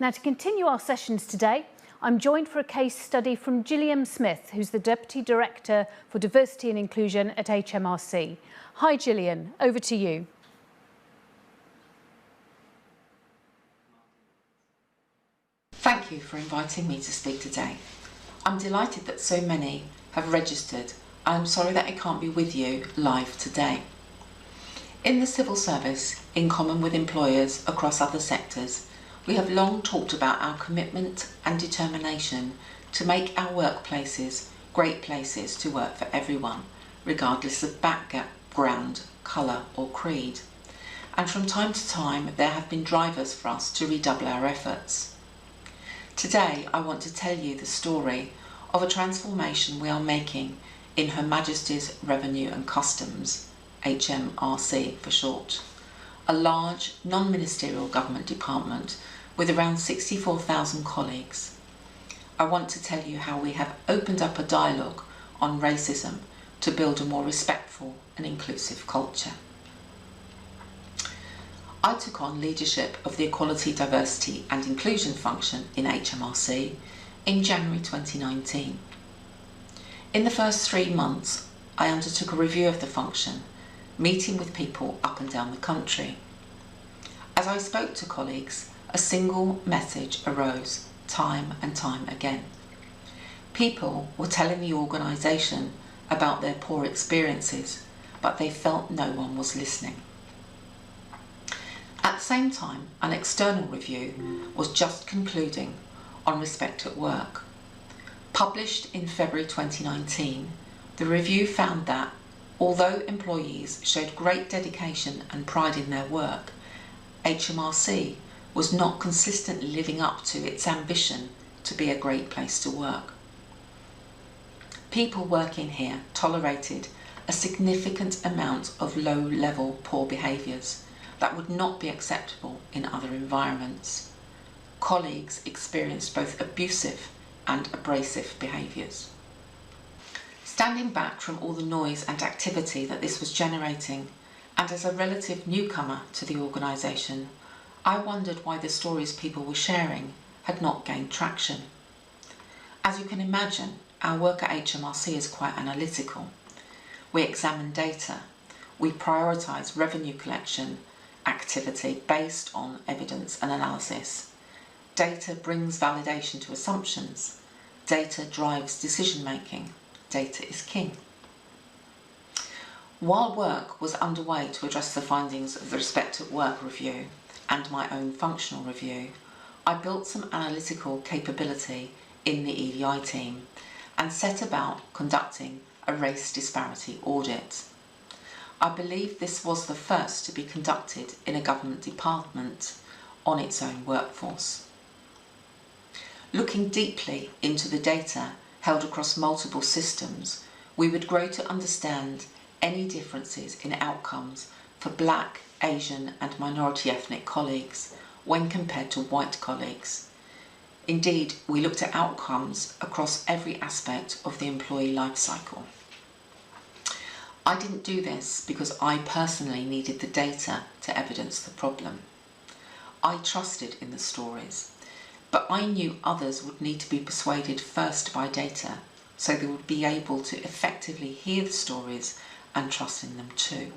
Now, to continue our sessions today, I'm joined for a case study from Gillian Smith, who's the Deputy Director for Diversity and Inclusion at HMRC. Hi, Gillian, over to you. Thank you for inviting me to speak today. I'm delighted that so many have registered. I'm sorry that I can't be with you live today. In the civil service, in common with employers across other sectors, we have long talked about our commitment and determination to make our workplaces great places to work for everyone, regardless of background, colour or creed. And from time to time, there have been drivers for us to redouble our efforts. Today, I want to tell you the story of a transformation we are making in Her Majesty's Revenue and Customs, HMRC for short, a large non-ministerial government department with around 64,000 colleagues. I want to tell you how we have opened up a dialogue on racism to build a more respectful and inclusive culture. I took on leadership of the Equality, Diversity and Inclusion function in HMRC in January 2019. In the first 3 months, I undertook a review of the function, meeting with people up and down the country. As I spoke to colleagues, a single message arose time and time again. People were telling the organisation about their poor experiences, but they felt no one was listening. At the same time, an external review was just concluding on respect at work. Published in February 2019, the review found that although employees showed great dedication and pride in their work, HMRC was not consistently living up to its ambition to be a great place to work. People working here tolerated a significant amount of low-level poor behaviours that would not be acceptable in other environments. Colleagues experienced both abusive and abrasive behaviours. Standing back from all the noise and activity that this was generating, and as a relative newcomer to the organisation, I wondered why the stories people were sharing had not gained traction. As you can imagine, our work at HMRC is quite analytical. We examine data. We prioritise revenue collection activity based on evidence and analysis. Data brings validation to assumptions. Data drives decision making. Data is king. While work was underway to address the findings of the Respect at Work review and my own functional review, I built some analytical capability in the EDI team and set about conducting a race disparity audit. I believe this was the first to be conducted in a government department on its own workforce. Looking deeply into the data held across multiple systems, we would grow to understand any differences in outcomes for Black, Asian and minority ethnic colleagues when compared to white colleagues. Indeed, we looked at outcomes across every aspect of the employee life cycle. I didn't do this because I personally needed the data to evidence the problem. I trusted in the stories, but I knew others would need to be persuaded first by data, so they would be able to effectively hear the stories and trust in them too.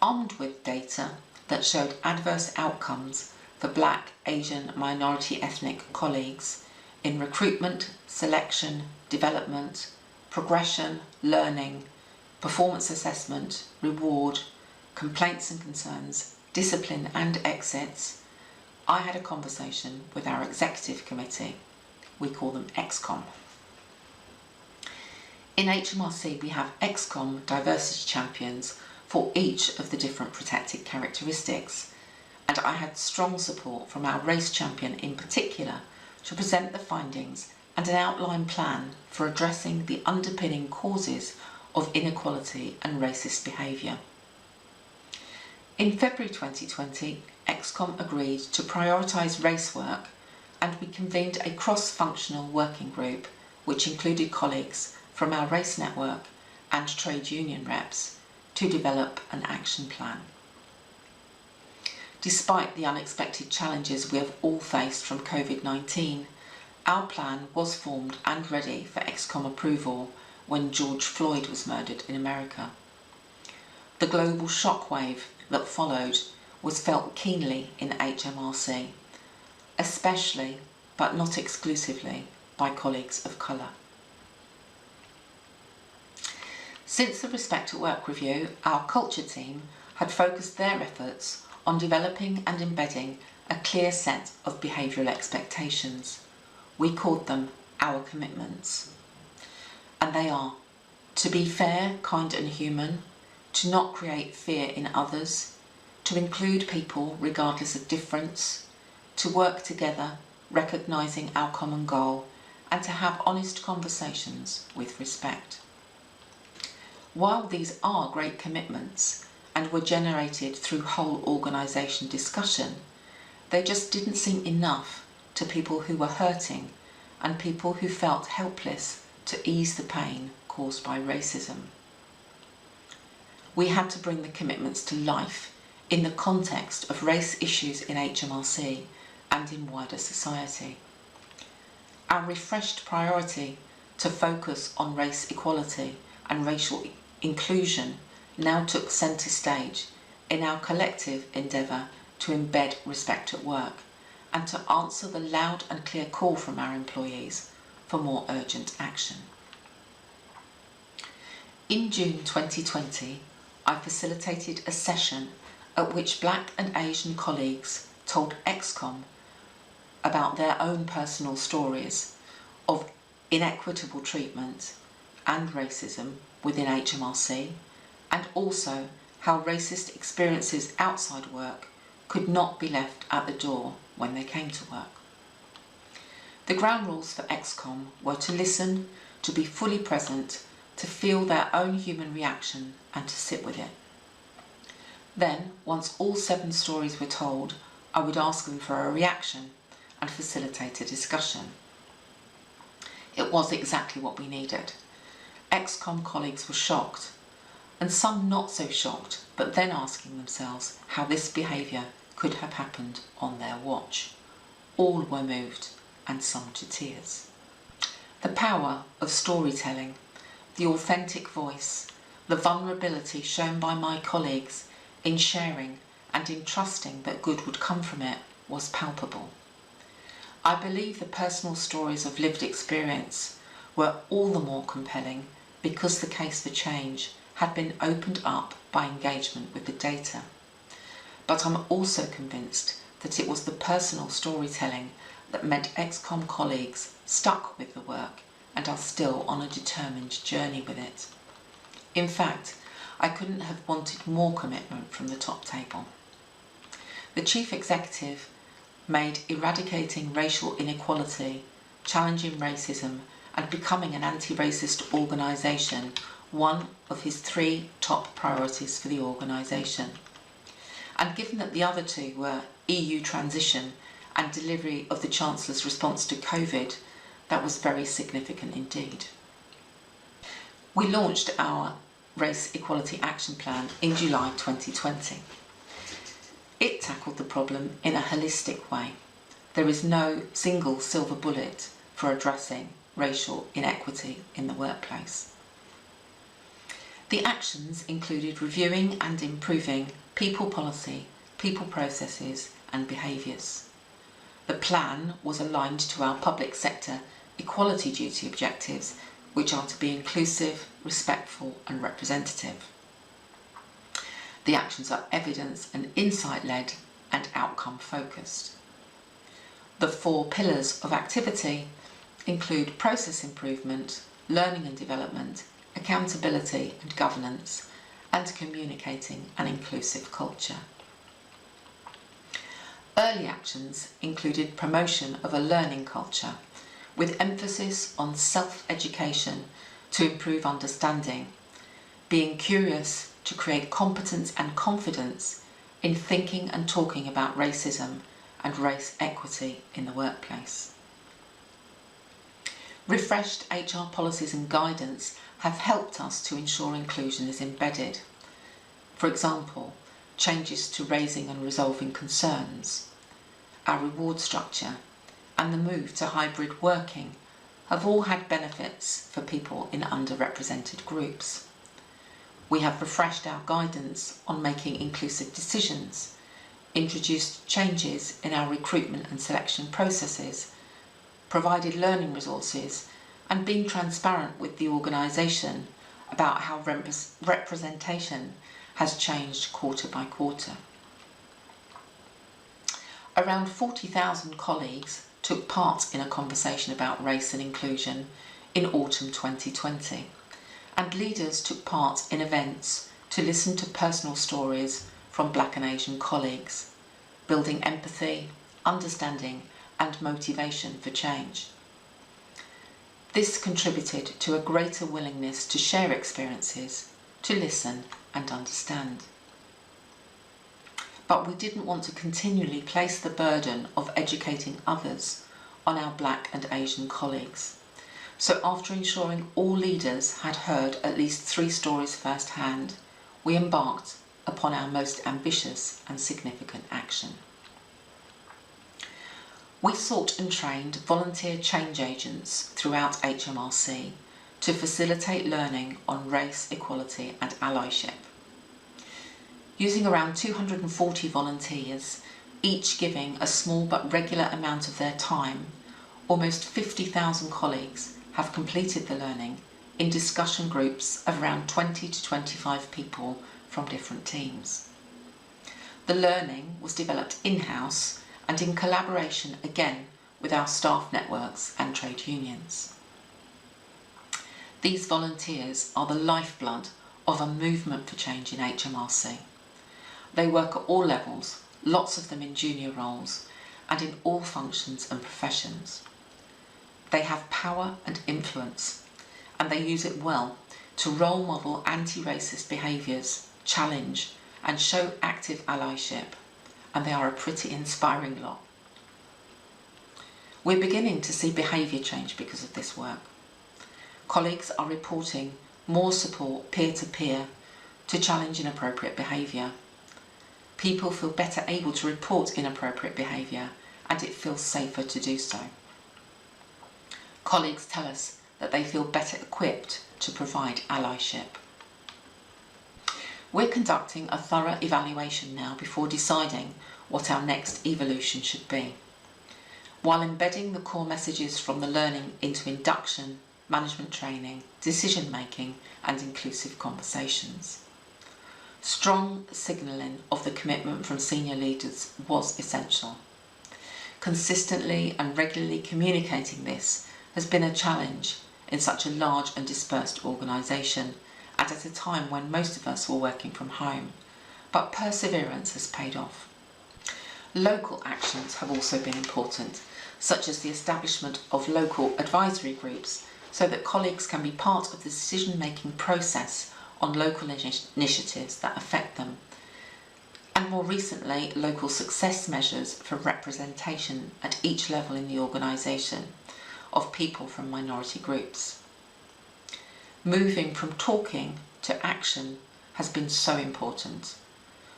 Armed with data that showed adverse outcomes for Black, Asian, minority ethnic colleagues in recruitment, selection, development, progression, learning, performance assessment, reward, complaints and concerns, discipline and exits, I had a conversation with our executive committee. We call them ExCom. In HMRC, we have ExCom diversity champions for each of the different protected characteristics, and I had strong support from our race champion in particular to present the findings and an outline plan for addressing the underpinning causes of inequality and racist behaviour. In February 2020, ExCom agreed to prioritise race work, and we convened a cross-functional working group which included colleagues from our race network and trade union reps to develop an action plan. Despite the unexpected challenges we have all faced from COVID-19, our plan was formed and ready for ExCom approval when George Floyd was murdered in America. The global shockwave that followed was felt keenly in HMRC, especially, but not exclusively, by colleagues of colour. Since the Respect at Work review, our culture team had focused their efforts on developing and embedding a clear set of behavioural expectations. We called them our commitments. And they are to be fair, kind and human, to not create fear in others, to include people regardless of difference, to work together, recognising our common goal, and to have honest conversations with respect. While these are great commitments and were generated through whole organisation discussion, they just didn't seem enough to people who were hurting and people who felt helpless to ease the pain caused by racism. We had to bring the commitments to life in the context of race issues in HMRC and in wider society. Our refreshed priority to focus on race equality and racial inclusion now took centre stage in our collective endeavour to embed respect at work and to answer the loud and clear call from our employees for more urgent action. In June 2020, I facilitated a session at which Black and Asian colleagues told ExCom about their own personal stories of inequitable treatment and racism within HMRC, and also how racist experiences outside work could not be left at the door when they came to work. The ground rules for ExCom were to listen, to be fully present, to feel their own human reaction and to sit with it. Then, once all 7 stories were told, I would ask them for a reaction and facilitate a discussion. It was exactly what we needed. ExCom colleagues were shocked, and some not so shocked, but then asking themselves how this behaviour could have happened on their watch. All were moved, and some to tears. The power of storytelling, the authentic voice, the vulnerability shown by my colleagues in sharing and in trusting that good would come from it was palpable. I believe the personal stories of lived experience were all the more compelling because the case for change had been opened up by engagement with the data. But I'm also convinced that it was the personal storytelling that meant ExCom colleagues stuck with the work and are still on a determined journey with it. In fact, I couldn't have wanted more commitment from the top table. The Chief Executive made eradicating racial inequality, challenging racism and becoming an anti-racist organisation one of his 3 top priorities for the organisation. And given that the other 2 were EU transition and delivery of the Chancellor's response to COVID, that was very significant indeed. We launched our Race Equality Action Plan in July 2020. It tackled the problem in a holistic way. There is no single silver bullet for addressing racial inequity in the workplace. The actions included reviewing and improving people policy, people processes and behaviours. The plan was aligned to our public sector equality duty objectives, which are to be inclusive, respectful and representative. The actions are evidence and insight-led and outcome-focused. The 4 pillars of activity include process improvement, learning and development, accountability and governance, and communicating an inclusive culture. Early actions included promotion of a learning culture, with emphasis on self-education to improve understanding, being curious to create competence and confidence in thinking and talking about racism and race equity in the workplace. Refreshed HR policies and guidance have helped us to ensure inclusion is embedded. For example, changes to raising and resolving concerns, our reward structure, and the move to hybrid working have all had benefits for people in underrepresented groups. We have refreshed our guidance on making inclusive decisions, introduced changes in our recruitment and selection processes, provided learning resources, and been transparent with the organisation about how representation has changed quarter by quarter. Around 40,000 colleagues took part in a conversation about race and inclusion in autumn 2020, and leaders took part in events to listen to personal stories from Black and Asian colleagues, building empathy, understanding and motivation for change. This contributed to a greater willingness to share experiences, to listen and understand. But we didn't want to continually place the burden of educating others on our Black and Asian colleagues. So after ensuring all leaders had heard at least 3 stories firsthand, we embarked upon our most ambitious and significant action. We sought and trained volunteer change agents throughout HMRC to facilitate learning on race, equality and allyship. Using around 240 volunteers, each giving a small but regular amount of their time, almost 50,000 colleagues have completed the learning in discussion groups of around 20 to 25 people from different teams. The learning was developed in-house and in collaboration again with our staff networks and trade unions. These volunteers are the lifeblood of a movement for change in HMRC. They work at all levels, lots of them in junior roles, and in all functions and professions. They have power and influence, and they use it well to role model anti-racist behaviours, challenge and show active allyship, and they are a pretty inspiring lot. We're beginning to see behaviour change because of this work. Colleagues are reporting more support peer-to-peer to challenge inappropriate behaviour. People feel better able to report inappropriate behaviour, and it feels safer to do so. Colleagues tell us that they feel better equipped to provide allyship. We're conducting a thorough evaluation now before deciding what our next evolution should be, while embedding the core messages from the learning into induction, management training, decision making and inclusive conversations. Strong signalling of the commitment from senior leaders was essential. Consistently and regularly communicating this has been a challenge in such a large and dispersed organisation, and at a time when most of us were working from home, but perseverance has paid off. Local actions have also been important, such as the establishment of local advisory groups so that colleagues can be part of the decision-making process on local initiatives that affect them, and more recently local success measures for representation at each level in the organisation of people from minority groups. Moving from talking to action has been so important,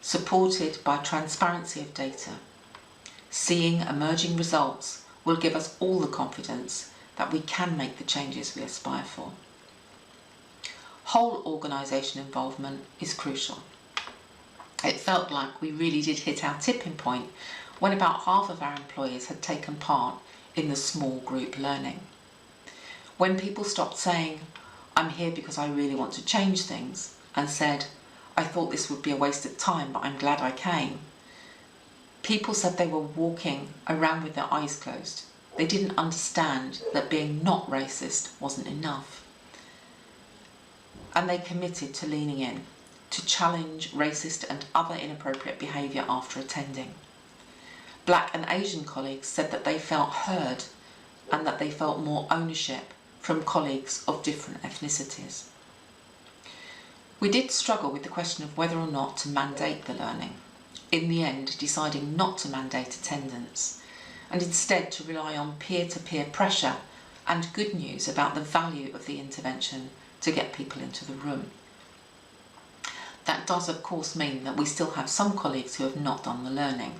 supported by transparency of data. Seeing emerging results will give us all the confidence that we can make the changes we aspire for. Whole organisation involvement is crucial. It felt like we really did hit our tipping point when about half of our employees had taken part in the small group learning. When people stopped saying, "I'm here because I really want to change things," and said, "I thought this would be a waste of time, but I'm glad I came," people said they were walking around with their eyes closed. They didn't understand that being not racist wasn't enough. And they committed to leaning in, to challenge racist and other inappropriate behaviour after attending. Black and Asian colleagues said that they felt heard and that they felt more ownership from colleagues of different ethnicities. We did struggle with the question of whether or not to mandate the learning, in the end deciding not to mandate attendance, and instead to rely on peer-to-peer pressure and good news about the value of the intervention to get people into the room. That does of course mean that we still have some colleagues who have not done the learning,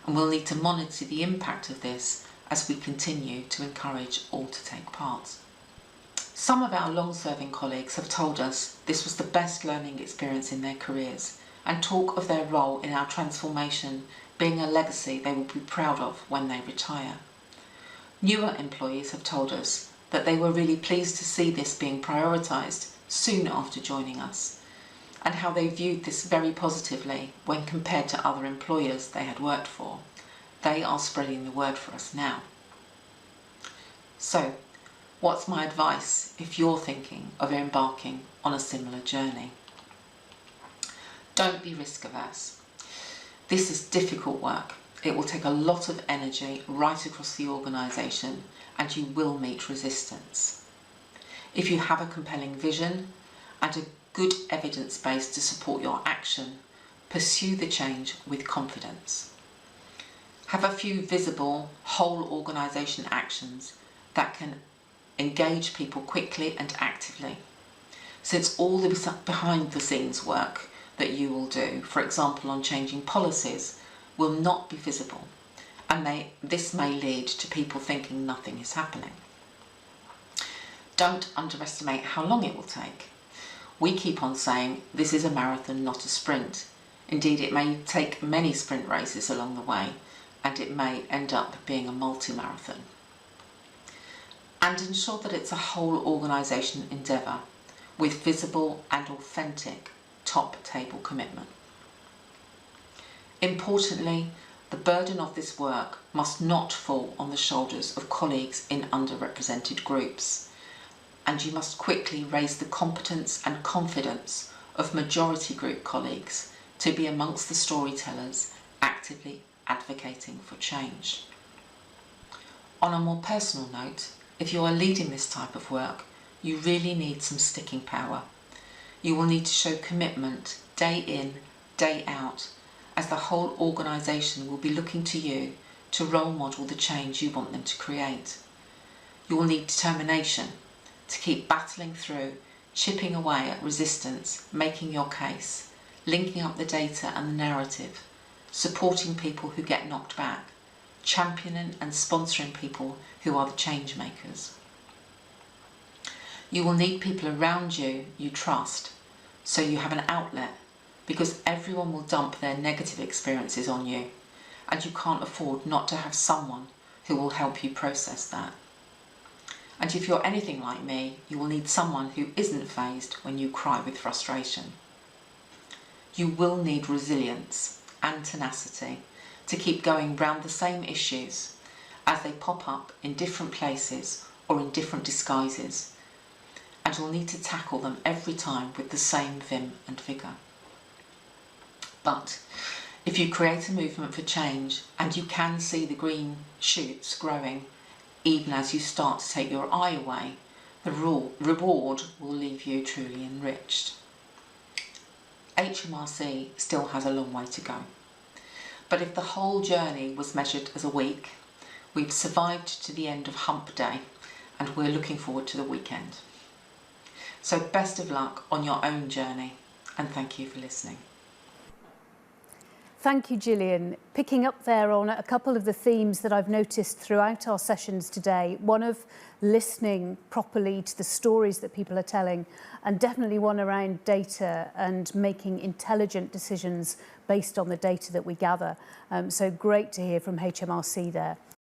and we'll need to monitor the impact of this as we continue to encourage all to take part. Some of our long-serving colleagues have told us this was the best learning experience in their careers and talk of their role in our transformation being a legacy they will be proud of when they retire. Newer employees have told us that they were really pleased to see this being prioritised soon after joining us, and how they viewed this very positively when compared to other employers they had worked for. They are spreading the word for us now. So, what's my advice if you're thinking of embarking on a similar journey? Don't be risk averse. This is difficult work. It will take a lot of energy right across the organisation, and you will meet resistance. If you have a compelling vision and a good evidence base to support your action, pursue the change with confidence. Have a few visible whole organisation actions that can engage people quickly and actively. Since all the behind the scenes work that you will do, for example on changing policies, will not be visible, and this may lead to people thinking nothing is happening. Don't underestimate how long it will take. We keep on saying this is a marathon, not a sprint. Indeed, it may take many sprint races along the way, and it may end up being a multi-marathon. And ensure that it's a whole organisation endeavour with visible and authentic top table commitment. Importantly, the burden of this work must not fall on the shoulders of colleagues in underrepresented groups, and you must quickly raise the competence and confidence of majority group colleagues to be amongst the storytellers actively advocating for change. On a more personal note, if you are leading this type of work, you really need some sticking power. You will need to show commitment day in, day out, as the whole organisation will be looking to you to role model the change you want them to create. You will need determination to keep battling through, chipping away at resistance, making your case, linking up the data and the narrative, supporting people who get knocked back, championing and sponsoring people who are the change makers. You will need people around you you trust, so you have an outlet, because everyone will dump their negative experiences on you, and you can't afford not to have someone who will help you process that. And if you're anything like me, you will need someone who isn't fazed when you cry with frustration. You will need resilience and tenacity to keep going round the same issues as they pop up in different places or in different disguises, and you'll need to tackle them every time with the same vim and vigour. But if you create a movement for change and you can see the green shoots growing even as you start to take your eye away, the reward will leave you truly enriched. HMRC still has a long way to go, but if the whole journey was measured as a week, we've survived to the end of hump day and we're looking forward to the weekend. So best of luck on your own journey, and thank you for listening. Thank you, Gillian. Picking up there on a couple of the themes that I've noticed throughout our sessions today, one of listening properly to the stories that people are telling, and definitely one around data and making intelligent decisions based on the data that we gather. So great to hear from HMRC there.